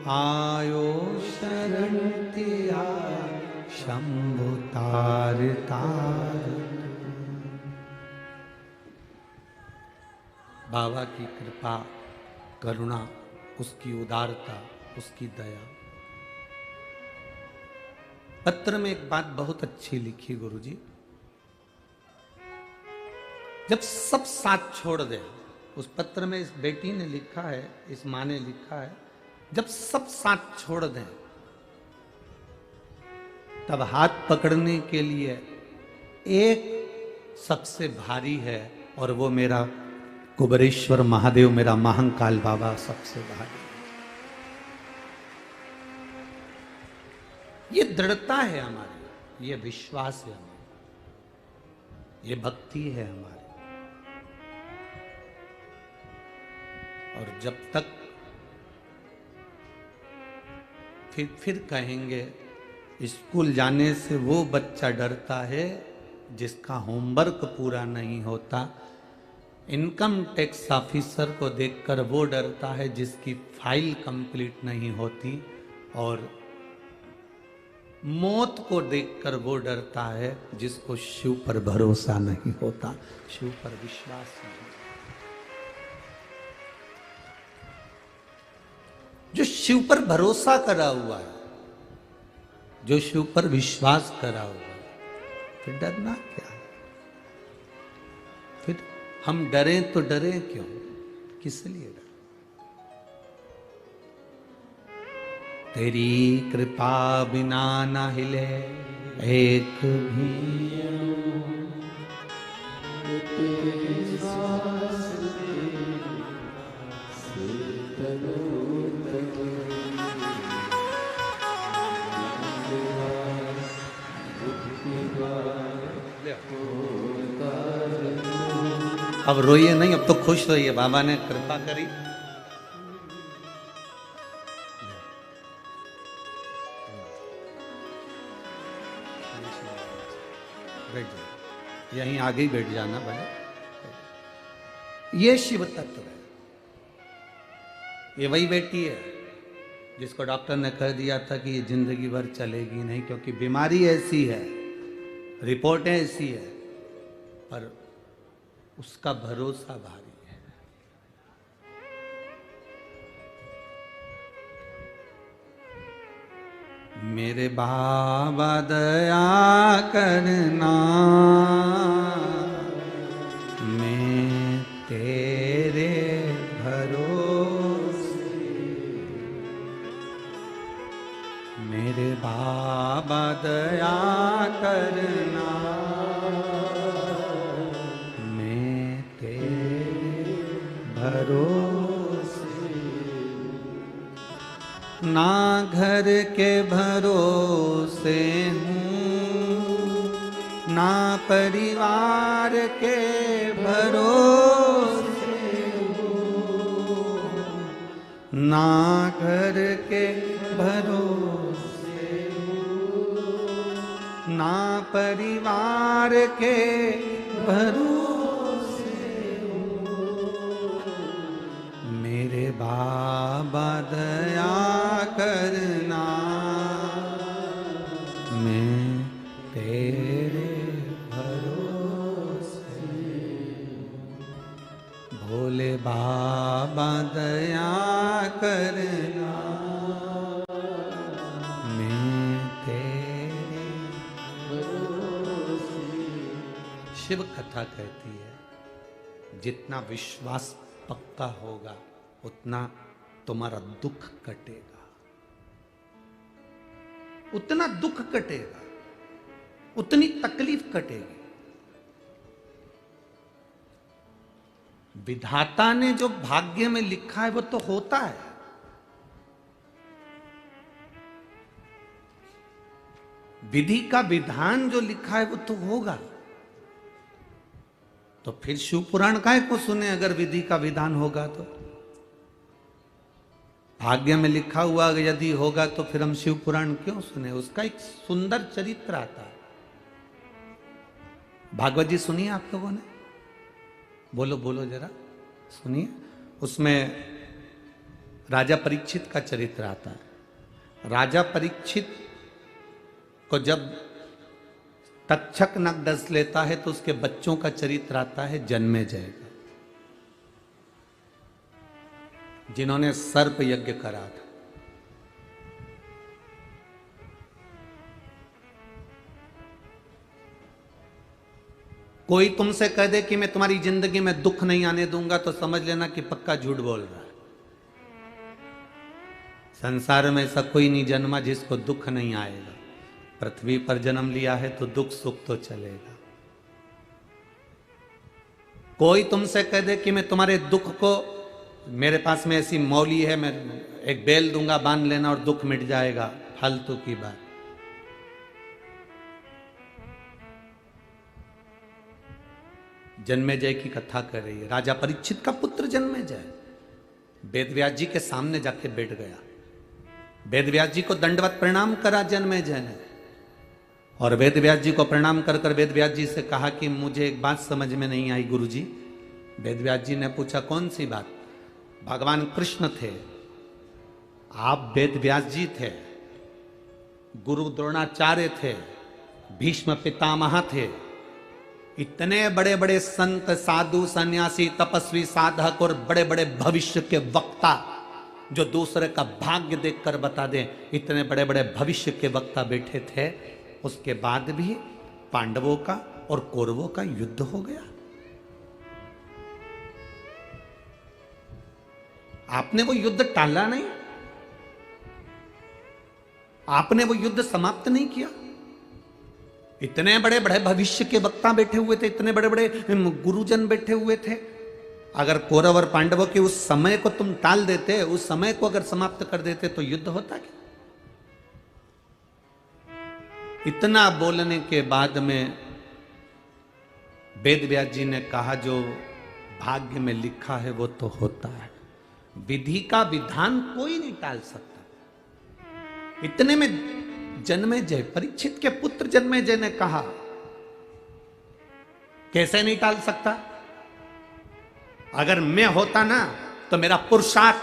आयो शरण तिया शंभु तार तार। बाबा की कृपा, करुणा, उसकी उदारता, उसकी दया। पत्र में एक बात बहुत अच्छी लिखी गुरुजी, जब सब साथ छोड़ दे, उस पत्र में इस बेटी ने लिखा है, इस माँ ने लिखा है, जब सब साथ छोड़ दें तब हाथ पकड़ने के लिए एक सबसे भारी है, और वो मेरा कुबेरेश्वर महादेव, मेरा महाकाल बाबा सबसे भारी। ये दृढ़ता है हमारी, ये विश्वास है हमारी, ये भक्ति है हमारी। और जब तक फिर कहेंगे, स्कूल जाने से वो बच्चा डरता है जिसका होमवर्क पूरा नहीं होता, इनकम टैक्स ऑफिसर को देखकर वो डरता है जिसकी फाइल कंप्लीट नहीं होती, और मौत को देखकर वो डरता है जिसको शिव पर भरोसा नहीं होता, शिव पर विश्वास नहीं। जो शिव पर भरोसा करा हुआ है, जो शिव पर विश्वास करा हुआ है, फिर डरना क्या है? फिर हम डरें तो डरें क्यों? किस लिए डरें? तेरी कृपा बिना न हिले एक भी। अब रोइए नहीं, अब तो खुश रहिए, बाबा ने कृपा करी। बैठ जाओ, यहीं आगे ही बैठ जाना भाई। ये शिव तत्व है, ये वही बेटी है जिसको डॉक्टर ने कह दिया था कि ये जिंदगी भर चलेगी नहीं, क्योंकि बीमारी ऐसी है, रिपोर्टें ऐसी है, पर उसका भरोसा भारी है। मेरे बाबा दया करना, मैं तेरे भरोसे, मेरे बाबा दया करना, ना घर के भरोसे हूँ, ना परिवार के भरोसे हूँ, ना घर के भरोसे हूँ, ना परिवार के भरोसे हूँ, मेरे बाबा दया करना, मैं तेरे भरोसे, भोले बाबा दया करना, मैं तेरे भरोसे। शिव कथा कहती है, जितना विश्वास पक्का होगा उतना तुम्हारा दुख कटेगा, उतना दुख कटेगा, उतनी तकलीफ कटेगी। विधाता ने जो भाग्य में लिखा है वो तो होता है। विधि का विधान जो लिखा है वो तो होगा। तो फिर शिव पुराण काहे को सुने अगर विधि का विधान होगा तो? भाग्य में लिखा हुआ यदि होगा तो फिर हम शिव पुराण क्यों सुने? उसका एक सुंदर चरित्र आता है। भागवत जी सुनिए आप लोगों ने, बोलो बोलो जरा सुनिए। उसमें राजा परीक्षित का चरित्र आता है। राजा परीक्षित को जब तक्षक नग डस लेता है तो उसके बच्चों का चरित्र आता है जन्मेजय का, जिन्होंने सर्प यज्ञ करा था। कोई तुमसे कह दे कि मैं तुम्हारी जिंदगी में दुख नहीं आने दूंगा तो समझ लेना कि पक्का झूठ बोल रहा है। संसार में ऐसा कोई नहीं जन्मा जिसको दुख नहीं आएगा। पृथ्वी पर जन्म लिया है तो दुख सुख तो चलेगा। कोई तुमसे कह दे कि मैं तुम्हारे दुख को, मेरे पास में ऐसी मौली है, मैं एक बेल दूंगा बांध लेना और दुख मिट जाएगा, फालतू की बात। जन्मेजय की कथा कर रही है। राजा परीक्षित का पुत्र जन्मेजय वेदव्यास जी के सामने जाके बैठ गया। वेदव्यास जी को दंडवत प्रणाम करा जन्मेजय ने, और वेदव्यास जी को प्रणाम कर कर वेदव्यास जी से कहा कि मुझे एक बात समझ में नहीं आई गुरुजी। वेदव्यास जी ने पूछा कौन सी बात? भगवान कृष्ण थे, आप वेदव्यास जी थे, गुरु द्रोणाचार्य थे, भीष्म पितामह थे, इतने बड़े बड़े संत साधु सन्यासी तपस्वी साधक और बड़े बड़े भविष्य के वक्ता जो दूसरे का भाग्य देखकर बता दें, इतने बड़े बड़े भविष्य के वक्ता बैठे थे, उसके बाद भी पांडवों का और कौरवों का युद्ध हो गया। आपने वो युद्ध टाला नहीं, आपने वो युद्ध समाप्त नहीं किया। इतने बड़े बड़े भविष्य के वक्ता बैठे हुए थे, इतने बड़े बड़े गुरुजन बैठे हुए थे। अगर कौरव और पांडवों के उस समय को तुम टाल देते, उस समय को अगर समाप्त कर देते तो युद्ध होता क्या? इतना बोलने के बाद में वेदव्यास जी ने कहा जो भाग्य में लिखा है वो तो होता है, विधि का विधान कोई नहीं टाल सकता। इतने में जन्मेजय, परीक्षित के पुत्र जन्मेजय ने कहा कैसे नहीं टाल सकता? अगर मैं होता ना तो मेरा पुरुषार्थ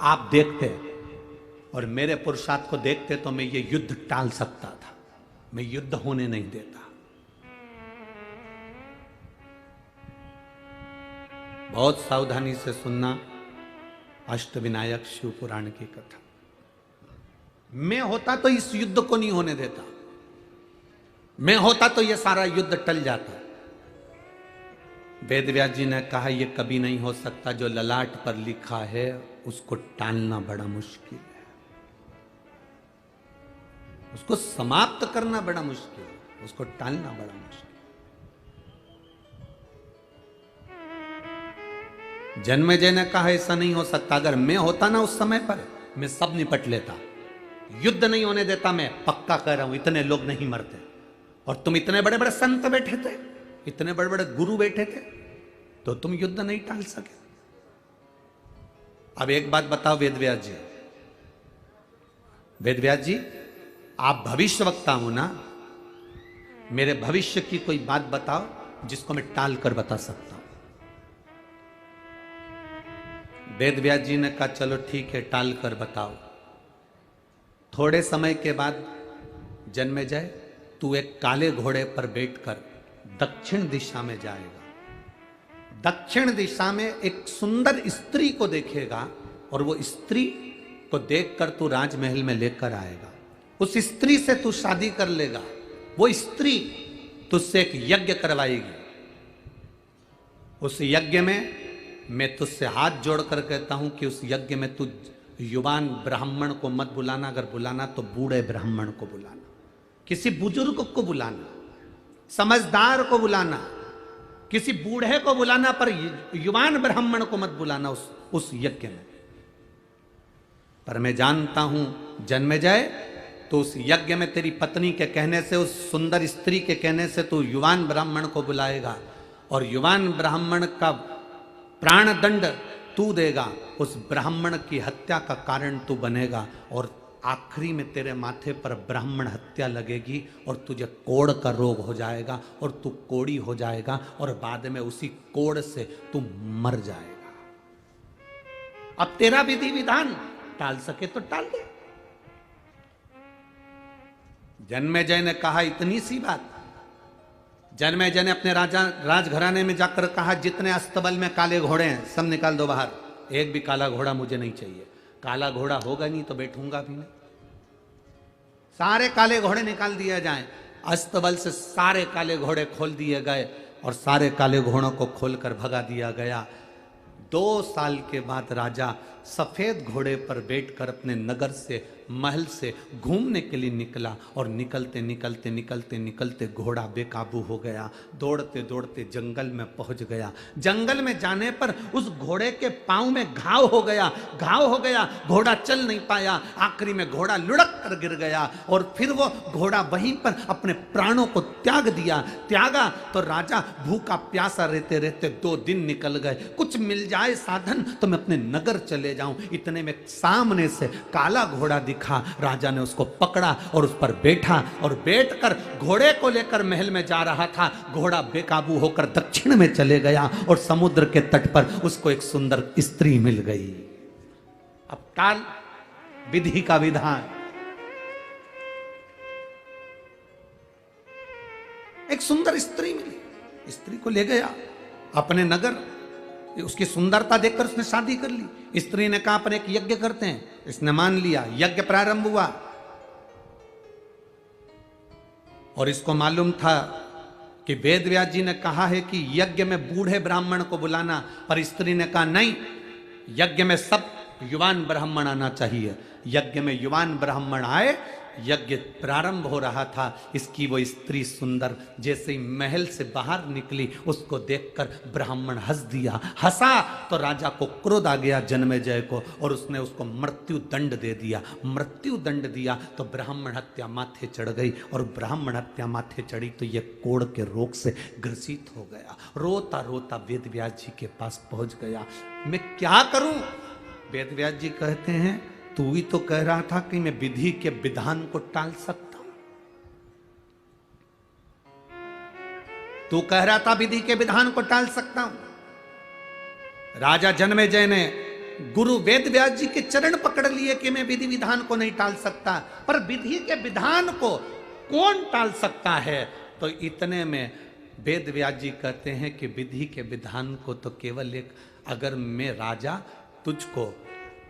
आप देखते, और मेरे पुरुषार्थ को देखते तो मैं ये युद्ध टाल सकता था, मैं युद्ध होने नहीं देता। बहुत सावधानी से सुनना अष्टविनायक शिव पुराण की कथा। मैं होता तो इस युद्ध को नहीं होने देता, मैं होता तो यह सारा युद्ध टल जाता। वेदव्यास जी ने कहा यह कभी नहीं हो सकता, जो ललाट पर लिखा है उसको टालना बड़ा मुश्किल है, उसको समाप्त करना बड़ा मुश्किल है, उसको टालना बड़ा मुश्किल। जन्मेजय ने कहा ऐसा नहीं हो सकता, अगर मैं होता ना उस समय पर मैं सब निपट लेता, युद्ध नहीं होने देता। मैं पक्का कह रहा हूं इतने लोग नहीं मरते, और तुम इतने बड़े बड़े संत बैठे थे, इतने बड़े बड़े गुरु बैठे थे, तो तुम युद्ध नहीं टाल सके। अब एक बात बताओ वेदव्यास जी, वेदव्यास जी आप भविष्य वक्ता हो ना, मेरे भविष्य की कोई बात बताओ जिसको मैं टाल कर बता सकता हूं। वेदव्यास जी ने कहा चलो ठीक है, टाल कर बताओ। थोड़े समय के बाद जन्मेजय तू एक काले घोड़े पर बैठकर दक्षिण दिशा में जाएगा। दक्षिण दिशा में एक सुंदर स्त्री को देखेगा, और वो स्त्री को देखकर तू राजमहल में लेकर आएगा। उस स्त्री से तू शादी कर लेगा, वो स्त्री तुझसे एक यज्ञ करवाएगी। उस यज्ञ में मैं तुझसे हाथ जोड़कर कहता हूं कि उस यज्ञ में तू युवान ब्राह्मण को मत बुलाना, अगर बुलाना तो बूढ़े ब्राह्मण को बुलाना, किसी बुजुर्ग को बुलाना, समझदार को बुलाना, किसी बूढ़े को बुलाना, पर युवान ब्राह्मण को मत बुलाना उस यज्ञ में। पर मैं जानता हूं जन्मेजय, तो उस यज्ञ में तेरी पत्नी के कहने से, उस सुंदर स्त्री के कहने से तू युवान ब्राह्मण को बुलाएगा, और युवान ब्राह्मण का प्राणदंड तू देगा, उस ब्राह्मण की हत्या का कारण तू बनेगा, और आखिरी में तेरे माथे पर ब्राह्मण हत्या लगेगी, और तुझे कोढ़ का रोग हो जाएगा, और तू कोढ़ी हो जाएगा, और बाद में उसी कोढ़ से तू मर जाएगा। अब तेरा विधि विधान टाल सके तो टाल दे। जन्मेजय ने कहा इतनी सी बात। जन्मेजय ने अपने राजघराने में जाकर कहा जितने अस्तबल में काले घोड़े हैं सब निकाल दो बाहर, एक भी काला घोड़ा मुझे नहीं चाहिए। काला घोड़ा होगा नहीं तो बैठूंगा भी नहीं। सारे काले घोड़े निकाल दिए जाएं। अस्तबल से सारे काले घोड़े खोल दिए गए और सारे काले घोड़ों को खोलकर भगा दिया गया। 2 साल के बाद राजा सफेद घोड़े पर बैठकर अपने नगर से, महल से घूमने के लिए निकला और निकलते निकलते निकलते निकलते घोड़ा बेकाबू हो गया। दौड़ते दौड़ते जंगल में पहुंच गया। जंगल में जाने पर उस घोड़े के पांव में घाव हो गया। घोड़ा चल नहीं पाया। आखिरी में घोड़ा लुढ़क कर गिर गया और फिर वो घोड़ा वहीं पर अपने प्राणों को त्यागा तो राजा भूखा प्यासा रहते रहते 2 दिन निकल गए। कुछ मिल जाए साधन तो मैं अपने नगर चले जाऊं। इतने में सामने से काला घोड़ा दिखा। राजा ने उसको पकड़ा और उस पर बैठा और बैठकर घोड़े को लेकर महल में जा रहा था। घोड़ा बेकाबू होकर दक्षिण में चले गया और समुद्र के तट पर उसको एक सुंदर स्त्री मिल गई। अब टाल विधि का विधान। एक सुंदर स्त्री मिली, स्त्री को ले गया अपने नगर। उसकी सुंदरता देखकर उसने शादी कर ली। स्त्री ने कहा अपन एक यज्ञ करते हैं, इसने मान लिया। यज्ञ प्रारंभ हुआ और इसको मालूम था कि वेद व्यास जी ने कहा है कि यज्ञ में बूढ़े ब्राह्मण को बुलाना, पर स्त्री ने कहा नहीं, यज्ञ में सब युवान ब्राह्मण आना चाहिए। यज्ञ में युवान ब्राह्मण आए। यज्ञ प्रारंभ हो रहा था। इसकी वो स्त्री सुंदर जैसे ही महल से बाहर निकली, उसको देखकर ब्राह्मण हंसा तो राजा को क्रोध आ गया जन्मेजय को, और उसने उसको मृत्यु दंड दे दिया। मृत्यु दंड दिया तो ब्राह्मण हत्या माथे चढ़ गई, और ब्राह्मण हत्या माथे चढ़ी तो ये कोढ़ के रोग से ग्रसित हो गया। रोता रोता वेद व्यास जी के पास पहुंच गया। मैं क्या करूं? वेद व्यास जी कहते हैं तू ही तो कह रहा था कि मैं विधि के विधान को टाल सकता हूं। तू कह रहा था विधि के विधान को टाल सकता हूं। राजा जन्मेजय ने गुरु वेद व्यास जी के चरण पकड़ लिए कि मैं विधि विधान को नहीं टाल सकता, पर विधि के विधान को कौन टाल सकता है? तो इतने में वेद व्यास जी कहते हैं कि विधि के विधान को तो केवल एक, अगर मैं राजा तुझको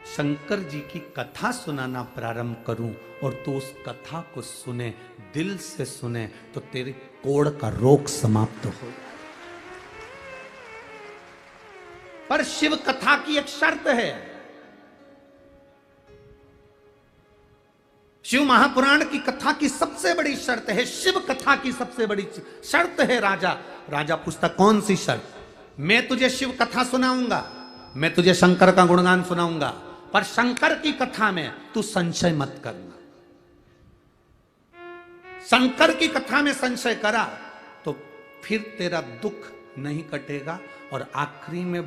शंकर जी की कथा सुनाना प्रारंभ करूं और तू उस कथा को सुने, दिल से सुने, तो तेरे कोढ़ का रोग समाप्त हो। पर शिव कथा की एक शर्त है। शिव महापुराण की कथा की सबसे बड़ी शर्त है, शिव कथा की सबसे बड़ी शर्त है राजा पूछता कौन सी शर्त? मैं तुझे शिव कथा सुनाऊंगा, मैं तुझे शंकर का गुणगान सुनाऊंगा, पर शंकर की कथा में तू संशय मत करना। शंकर की कथा में संशय करा तो फिर तेरा दुख नहीं कटेगा और आखिरी में